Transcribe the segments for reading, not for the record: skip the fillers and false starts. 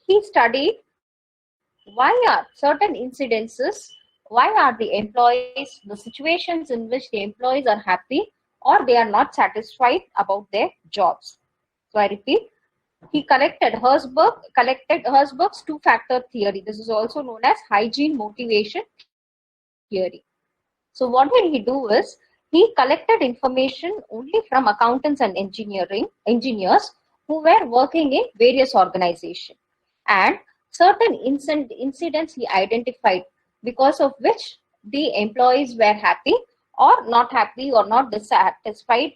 he studied why are certain incidences, why are the employees, the situations in which the employees are happy or they are not satisfied about their jobs. So I repeat, he collected Herzberg's two-factor theory. This is also known as hygiene motivation theory. So what did he do is he collected information only from accountants and engineers who were working in various organizations, and certain incidents he identified because of which the employees were happy or not happy or not dissatisfied,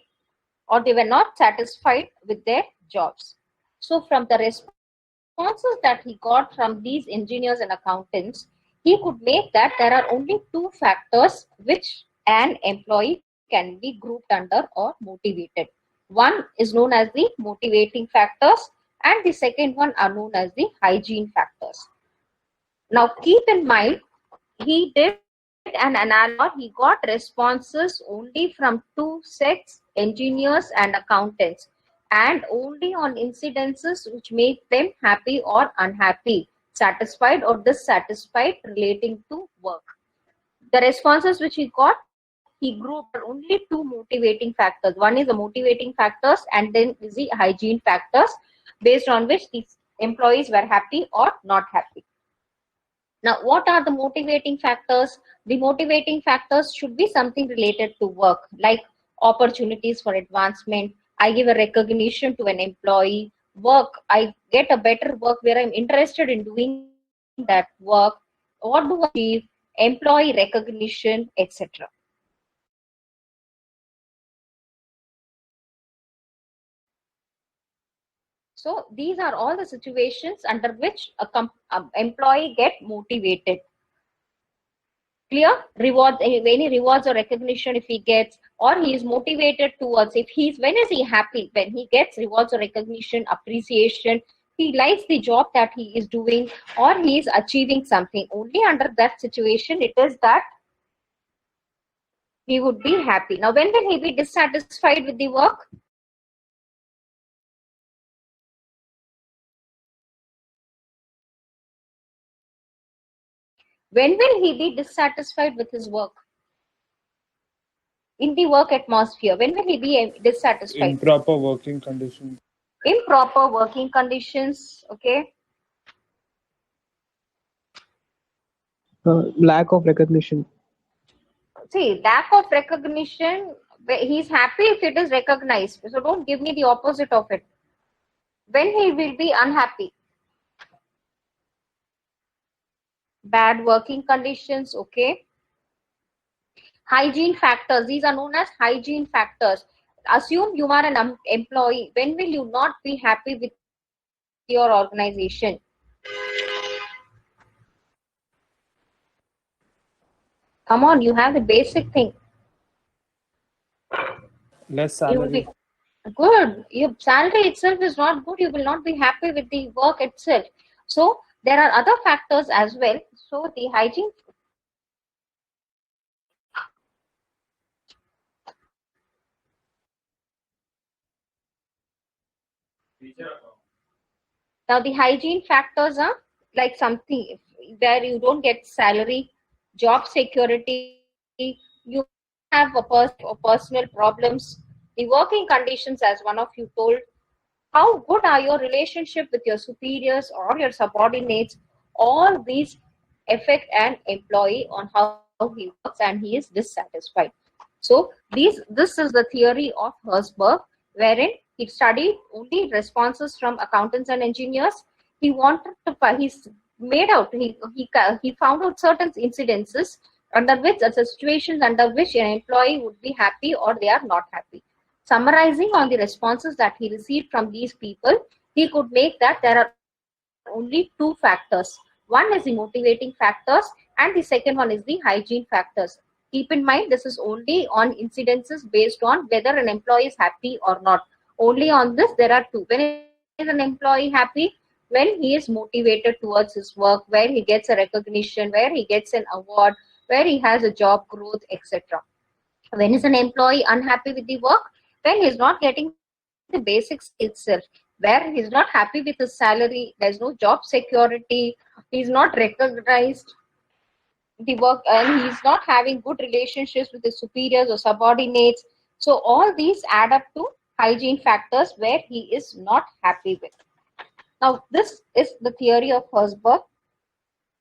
or they were not satisfied with their jobs. So from the responses that he got from these engineers and accountants, he could make that there are only two factors which an employee can be grouped under or motivated. One is known as the motivating factors, and the second one are known as the hygiene factors. Now keep in mind, he did an analysis. He got responses only from two sets, engineers and accountants, and only on incidences which make them happy or unhappy, satisfied or dissatisfied relating to work. The responses which he got, he grouped only two motivating factors. One is the motivating factors, and then is the hygiene factors, based on which these employees were happy or not happy. Now, what are the motivating factors? The motivating factors should be something related to work, like opportunities for advancement. I give a recognition to an employee. Work, I get a better work where I'm interested in doing that work. What do I achieve? Employee recognition, etc. So these are all the situations under which a employee get motivated. Clear? Rewards, any rewards or recognition if he gets, or he is motivated towards, if he's, when is he happy? When he gets rewards or recognition, appreciation, he likes the job that he is doing, or he is achieving something. Only under that situation it is that he would be happy. Now when will he be dissatisfied with the work? When will he be dissatisfied with his work? In the work atmosphere, when will he be dissatisfied? Improper working conditions. Improper working conditions, okay. Lack of recognition. See, lack of recognition, he's happy if it is recognized. So don't give me the opposite of it. When he will be unhappy? Bad working conditions, okay. Hygiene factors, these are known as hygiene factors. Assume you are an employee. When will you not be happy with your organization? Come on, you have the basic thing. Less You will salary. be good. Your salary itself is not good. You will not be happy with the work itself. So there are other factors as well. So the hygiene. Now the hygiene factors are like something where you don't get salary, job security, you have personal problems, the working conditions, as one of you told. How good are your relationship with your superiors or your subordinates? All these affect an employee on how he works and he is dissatisfied. So this is the theory of Herzberg, wherein he studied only responses from accountants and engineers. He wanted to he found out certain incidences under which the situations under which an employee would be happy or they are not happy. Summarizing on the responses that he received from these people, he could make that there are only two factors. One is the motivating factors, and the second one is the hygiene factors. Keep in mind, this is only on incidences based on whether an employee is happy or not. Only on this, there are two. When is an employee happy? When he is motivated towards his work, where he gets a recognition, where he gets an award, where he has a job growth, etc. When is an employee unhappy with the work? When he is not getting the basics itself. where he's not happy with his salary, there's no job security, he's not recognized the work, and he's not having good relationships with his superiors or subordinates. So all these add up to hygiene factors where he is not happy with. Now this is the theory of Herzberg: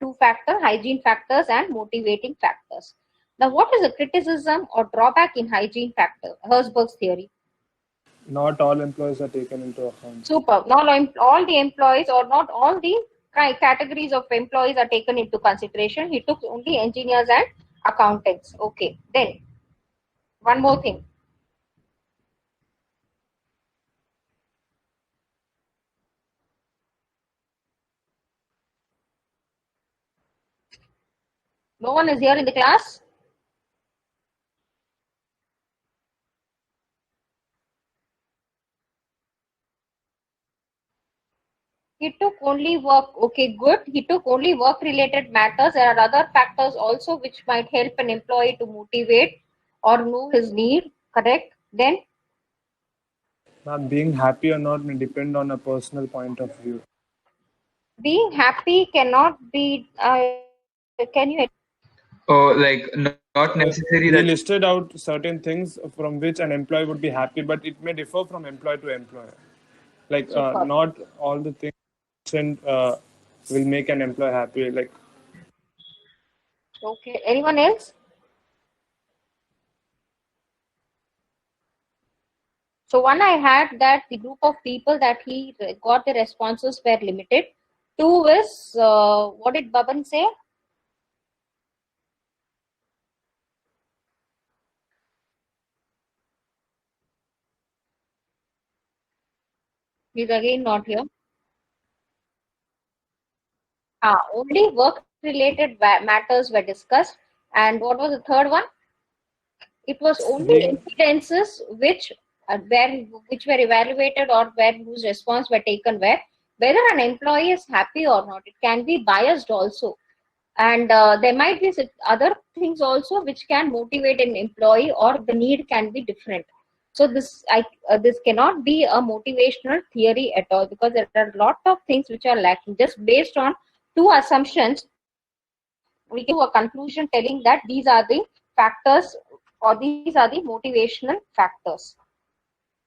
two factor hygiene factors and motivating factors. Now what is the criticism or drawback in hygiene factor, Herzberg's theory? Not all employees are taken into account. Super. Not all the employees or not all the categories of employees are taken into consideration. He took only engineers and accountants. Okay. Then one more thing. No one is here in the class? He took only work. Okay, good. He took only work related matters. There are other factors also which might help an employee to motivate or know his need. Correct? Then Ma'am, being happy or not may depend on a personal point of view. being happy cannot be. Can you? Oh, like not necessary He that listed out certain things from which an employee would be happy, but it may differ from employee to employer. Like Super. not all the things mentioned, will make an employee happy. Like Okay. Anyone else? So one, I had that the group of people that he got the responses were limited. Two is, what did Baban say? He's again not here. Only work related matters were discussed. And what was the third one? It was only being incidences which were evaluated or where whose response were taken where whether an employee is happy or not. It can be biased also, and there might be other things also which can motivate an employee, or the need can be different. So this cannot be a motivational theory at all, because there are a lot of things which are lacking. Just based on two assumptions, we came to a conclusion telling that these are the factors, or these are the motivational factors.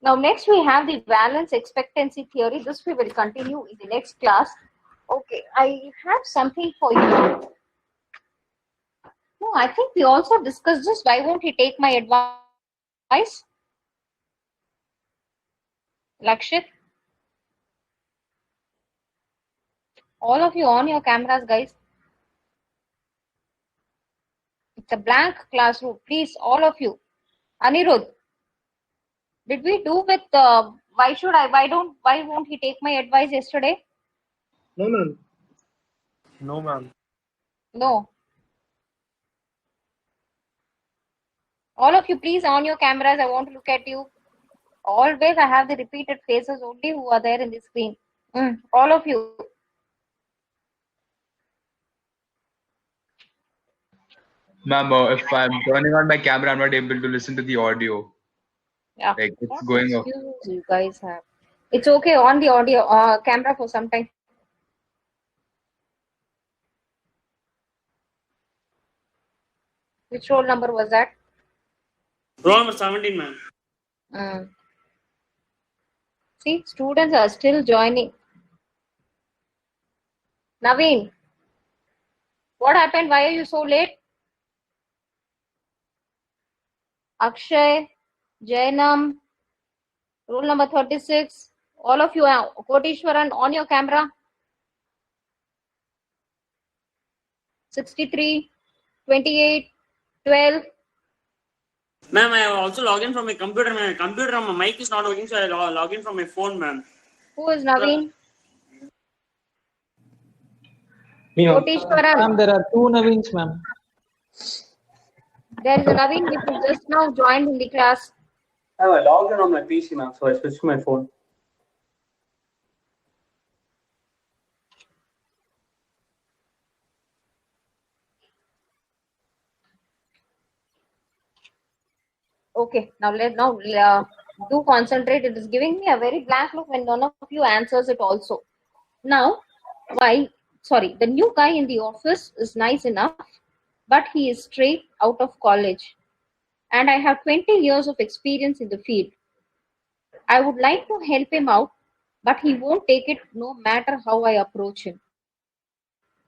Now next we have the valence expectancy theory. This we will continue in the next class. Okay, I have something for you. No, I think we also discussed this. Why won't he take my advice? Lakshit? All of you on your cameras, guys. It's a blank classroom. Please, all of you. Anirudh, did we do with why won't he take my advice yesterday? No, ma'am. no, ma'am. No. All of you, please on your cameras. I want to look at you. Always I have the repeated faces only who are there in the screen. All of you. ma'am, if I'm turning on my camera, I'm not able to listen to the audio. Yeah. Like it's What going off. excuses you guys have? It's okay on the audio camera for some time. Which roll number was that? Roll number 17, ma'am. See, students are still joining. Naveen, what happened? Why are you so late? Akshay, Jainam, roll number 36. All of you are Kotishwaran on your camera. 63, 28, 12. Ma'am, I have also logged in from my computer. My mic is not working, so I log in from my phone, ma'am. Who is Naveen? Me, ma'am. Kotishwaran. Ma'am, there are two Naveens, ma'am. There is a Naveen which is just now joined in the class. I logged in on my PC, ma'am, so I switched to my phone. Okay, now Do concentrate. It is giving me a very blank look when none of you answers it also. Now, the new guy in the office is nice enough, but he is straight out of college. And I have 20 years of experience in the field. I would like to help him out, but he won't take it no matter how I approach him.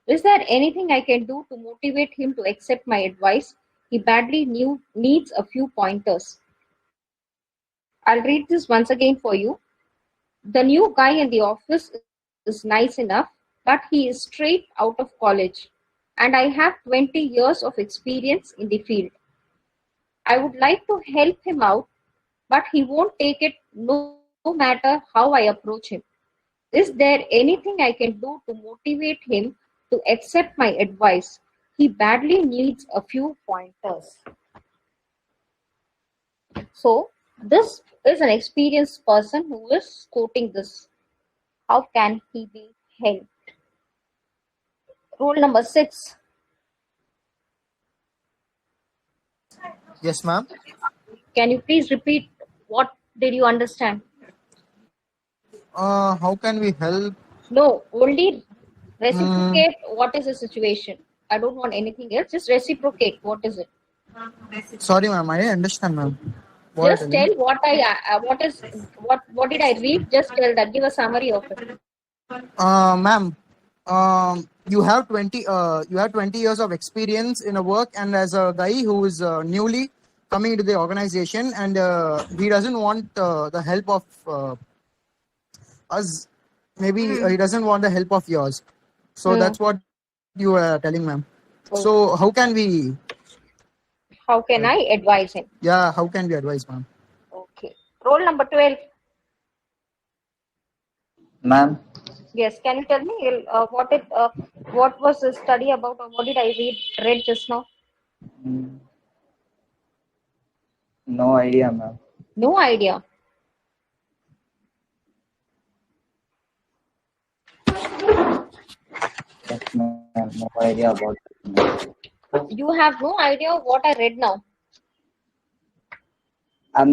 Is there anything I can do to motivate him to accept my advice? He badly needs a few pointers. I'll read this once again for you. The new guy in the office is nice enough, but he is straight out of college, and I have 20 years of experience in the field. I would like to help him out, but he won't take it no matter how I approach him. Is there anything I can do to motivate him to accept my advice? He badly needs a few pointers. So, this is an experienced person who is quoting this. How can he be helped? Rule number 6. Yes, ma'am. Can you please repeat what did you understand? How can we help? No, only reciprocate what is the situation. I don't want anything else. Just reciprocate. What is it? Sorry, ma'am. I didn't understand, ma'am. Just tell what did I read? Just tell that. Give a summary of it. Ma'am, you have 20 years of experience in a work, and as a guy who is newly coming into the organization, and he doesn't want the help of us. Maybe he doesn't want the help of yours. So that's what you were telling, ma'am. Okay. So how can we? How can I advise him? Yeah, how can we advise, ma'am? Okay. Role number 12. Ma'am, Yes. Can you tell me what was the study about, or what did I read just now? no idea, ma'am. No idea. Yes, ma'am. No idea about it. You have no idea what I read now. I'm